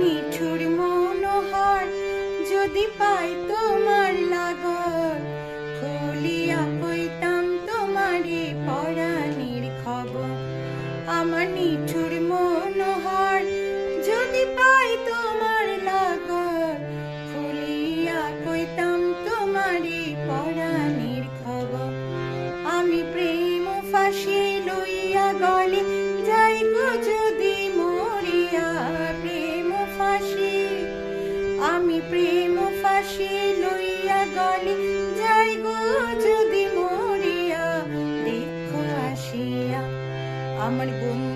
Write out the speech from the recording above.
নিঠুর মনোহর যদি পাই তোমার লাগর, খুলিয়া কইতাম তোমারে পরাণের খবর। আমার নিঠুর মনোহর যদি পাই তোমার লাগর, খুলিয়া কইতাম তোমারে পরাণের খবর। আমি প্রেম ফাঁসি লইয়া গলে যাই গো যদি মরিয়া, প্রেম ফাঁসি আমি প্রেম ফাঁসি লইয়া গলে যাই গো যদি মরিয়া। দেখো আসিয়া আমার বন্ধু